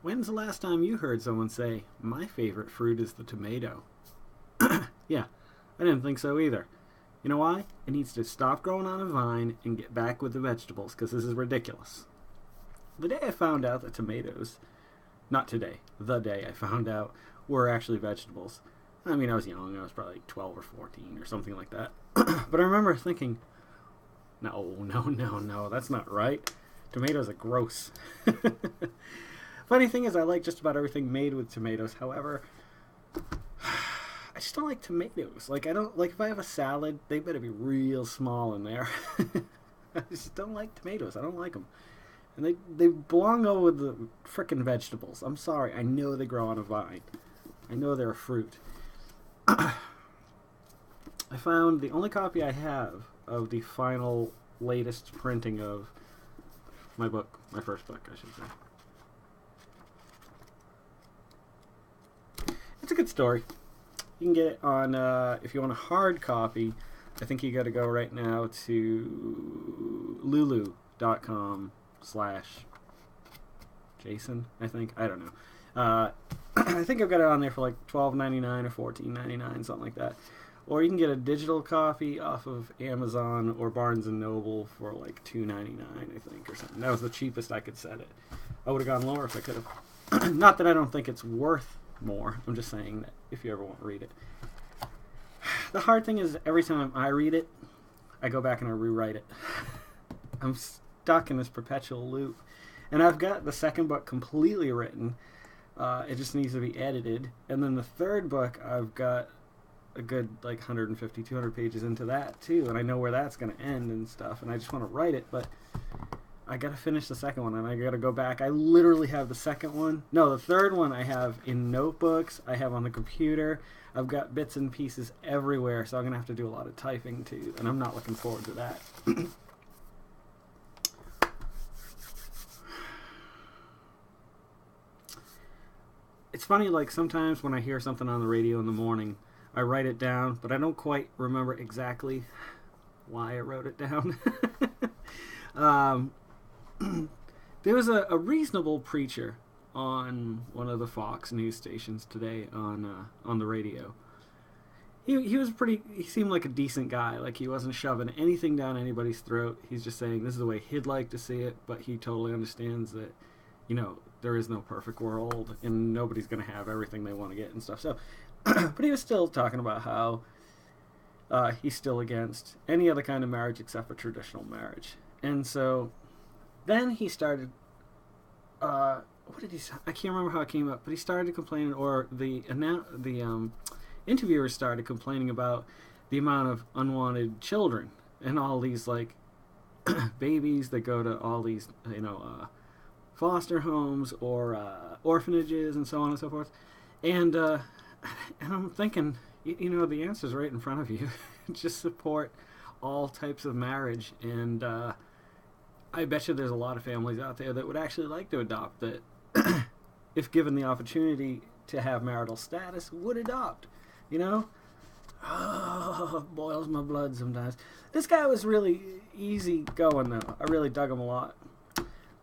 When's the last time you heard someone say, my favorite fruit is the tomato? Yeah, I didn't think so either. You know why? It needs to stop growing on a vine and get back with the vegetables, because this is ridiculous. The day I found out that tomatoes, not today, the day I found out, were actually vegetables. I mean, I was young. I was probably like 12 or 14 or something like that. But I remember thinking, no, that's not right. Tomatoes are gross. Funny thing is, I like just about everything made with tomatoes. However, I just don't like tomatoes. Like, I don't, like, if I have a salad, they better be real small in there. I just don't like tomatoes. I don't like them. And they belong over with the frickin' vegetables. I'm sorry. I know they grow on a vine. I know they're a fruit. I found the only copy I have of the final, latest printing of my book. My first book, I should say. It's a good story. You can get it on, if you want a hard copy, I think you got to go right now to lulu.com/Jason, I think. I don't know. I think I've got it on there for like $12.99 or $14.99, something like that. Or you can get a digital copy off of Amazon or Barnes & Noble for like $2.99, I think, or something. That was the cheapest I could set it. I would have gone lower if I could have. Not that I don't think it's worth more. I'm just saying that if you ever want to read it. The hard thing is every time I read it, I go back and I rewrite it. I'm stuck in this perpetual loop. And I've got the second book completely written. It just needs to be edited. And then the third book, I've got a good like 150, 200 pages into that too. And I know where that's going to end and stuff. And I just want to write it, but I got to finish the second one, and I got to go back. I literally have the second one. No, the third one I have in notebooks. I have on the computer. I've got bits and pieces everywhere, so I'm going to have to do a lot of typing, too, and I'm not looking forward to that. It's funny, like, sometimes when I hear something on the radio in the morning, I write it down, but I don't quite remember exactly why I wrote it down. There was a reasonable preacher on one of the Fox news stations today on the radio. He was pretty. He seemed like a decent guy. Like he wasn't shoving anything down anybody's throat. He's just saying this is the way he'd like to see it, but he totally understands that, you know, there is no perfect world and nobody's going to have everything they want to get and stuff. So, but he was still talking about how he's still against any other kind of marriage except for traditional marriage. And so then he started, what did he say? I can't remember how it came up, but he started complaining, or the interviewer started complaining about the amount of unwanted children and all these, like, babies that go to all these, you know, foster homes or orphanages and so on and so forth. And I'm thinking, you know, the answer's right in front of you. Just support all types of marriage, and I bet you there's a lot of families out there that would actually like to adopt, that if given the opportunity to have marital status, would adopt, you know? Oh, it boils my blood sometimes. This guy was really easy going, though. I really dug him a lot.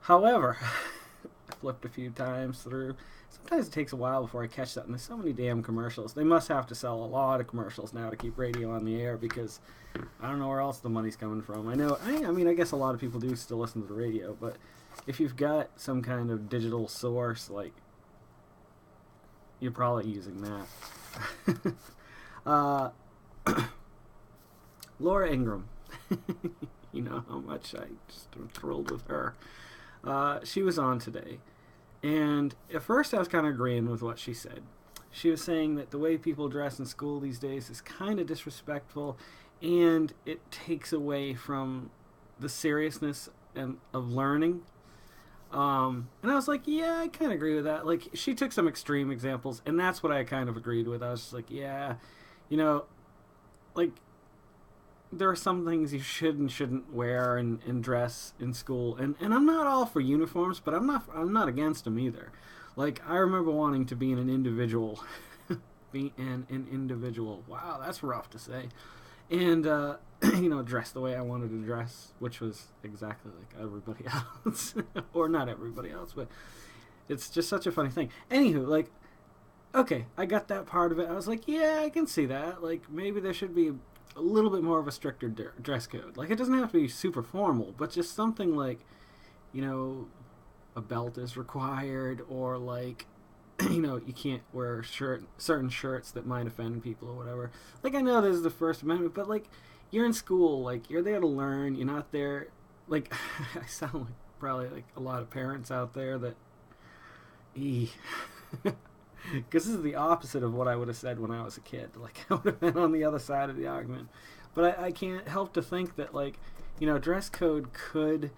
However, I flipped a few times through. Sometimes it takes a while before I catch something. There's so many damn commercials. They must have to sell a lot of commercials now to keep radio on the air, because I don't know where else the money's coming from. I mean, I guess a lot of people do still listen to the radio, but if you've got some kind of digital source, like, you're probably using that. Laura Ingram. You know how much I just am thrilled with her. She was on today. And at first I was kind of agreeing with what she said. She was saying that the way people dress in school these days is kind of disrespectful, and it takes away from the seriousness of learning. And I was like, yeah, I kind of agree with that. Like, she took some extreme examples, and that's what I kind of agreed with. I was just like, yeah, you know, like, there are some things you should and shouldn't wear and dress in school, and I'm not all for uniforms, but I'm not against them either. Like, I remember wanting to be an individual, Wow, that's rough to say, and you know, dress the way I wanted to dress, which was exactly like everybody else, or not everybody else, but it's just such a funny thing. Anywho, like, okay, I got that part of it. I was like, yeah, I can see that. Like, maybe there should be a little bit more of a stricter dress code. Like, it doesn't have to be super formal, but just something like, you know, a belt is required, or like, you know, you can't wear certain shirts that might offend people or whatever. Like, I know there's the First Amendment, but like, you're in school, like, you're there to learn. You're not there, like, I sound like probably like a lot of parents out there that, because this is the opposite of what I would have said when I was a kid. Like, I would have been on the other side of the argument. But I can't help to think that, like, you know, dress code could,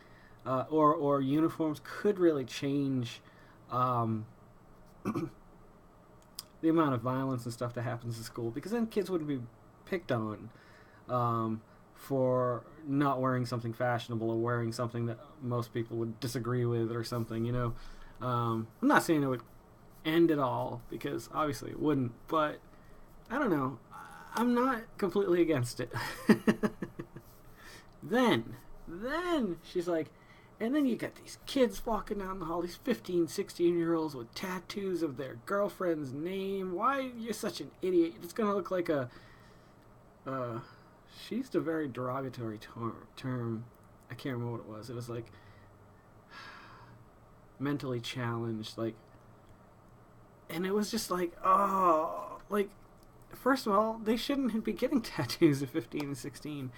or uniforms could really change the amount of violence and stuff that happens in school, because then kids wouldn't be picked on for not wearing something fashionable or wearing something that most people would disagree with or something, you know. I'm not saying it would end it all, because obviously it wouldn't, but I don't know. I'm not completely against it. Then she's like, and then you got these kids walking down the hall, these 15, 16-year-olds with tattoos of their girlfriend's name. Why, you're such an idiot. It's going to look like a, she used a very derogatory term. I can't remember what it was. It was like, mentally challenged, like, and it was just like, oh, like, first of all, they shouldn't be getting tattoos at 15 and 16.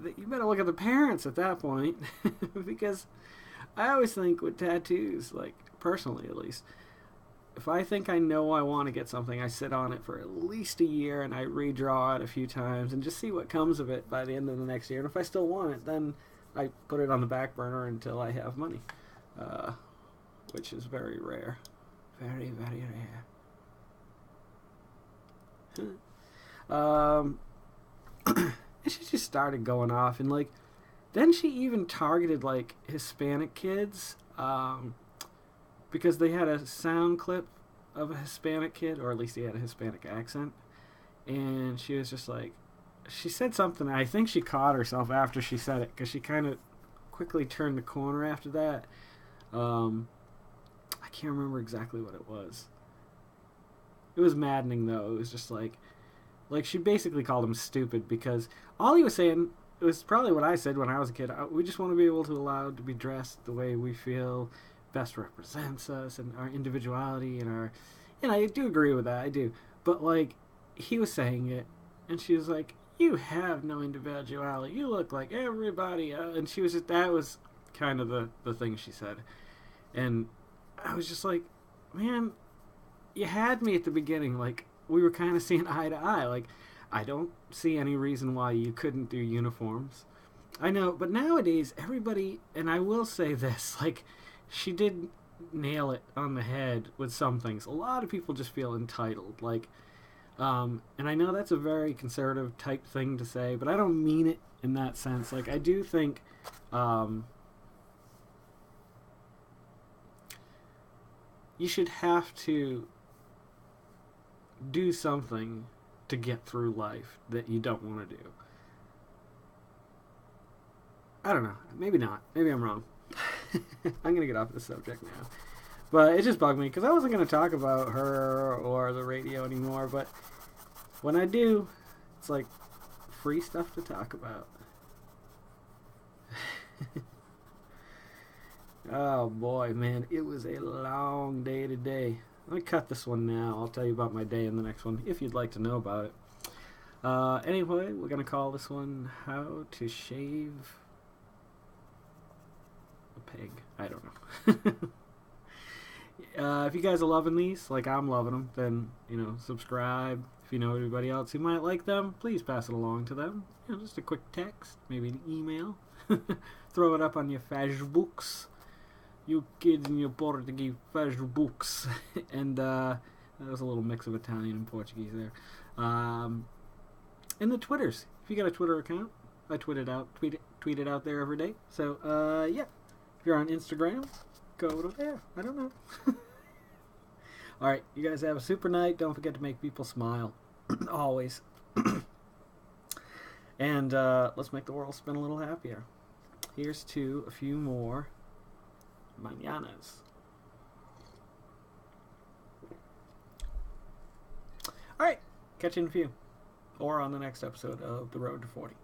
You better look at the parents at that point. Because I always think with tattoos, like, personally at least, if I think I know I want to get something, I sit on it for at least a year and I redraw it a few times and just see what comes of it by the end of the next year. And if I still want it, then I put it on the back burner until I have money, which is very rare. Very, very rare. And she just started going off, and like, then she even targeted like Hispanic kids, because they had a sound clip of a Hispanic kid, or at least he had a Hispanic accent, and she was just like, she said something. I think she caught herself after she said it, because she kind of quickly turned the corner after that. I can't remember exactly what it was. It was maddening, though. It was just like she basically called him stupid, because all he was saying, it was probably what I said when I was a kid. We just want to be able to allow to be dressed the way we feel best represents us and our individuality and our, and I do agree with that, I do. But like, he was saying it, and she was like, you have no individuality. You look like everybody else. And she was just, that was kind of the thing she said. And I was just like, man, you had me at the beginning. Like, we were kind of seeing eye to eye. Like, I don't see any reason why you couldn't do uniforms. I know, but nowadays, everybody, and I will say this, like, she did nail it on the head with some things. A lot of people just feel entitled. Like, and I know that's a very conservative type thing to say, but I don't mean it in that sense. Like, I do think, you should have to do something to get through life that you don't want to do. I don't know. Maybe not. Maybe I'm wrong. I'm going to get off the subject now. But it just bugged me, because I wasn't going to talk about her or the radio anymore, but when I do, it's like free stuff to talk about. Oh boy, man, it was a long day today. Let me cut this one now. I'll tell you about my day in the next one, if you'd like to know about it. Anyway, we're going to call this one How to Shave a Pig. I don't know. If you guys are loving these, like I'm loving them, then, you know, subscribe. If you know anybody else who might like them, please pass it along to them. You know, just a quick text, maybe an email. Throw it up on your Facebooks. You kids in your Portuguese Facebooks. And that was a little mix of Italian and Portuguese there. And the Twitters. If you got a Twitter account, I tweet it out there every day. So, yeah. If you're on Instagram, go to there. I don't know. Alright, you guys have a super night. Don't forget to make people smile. Always. And let's make the world spin a little happier. Here's to a few more mañanas. catch you in a few, or on the next episode of The Road to 40.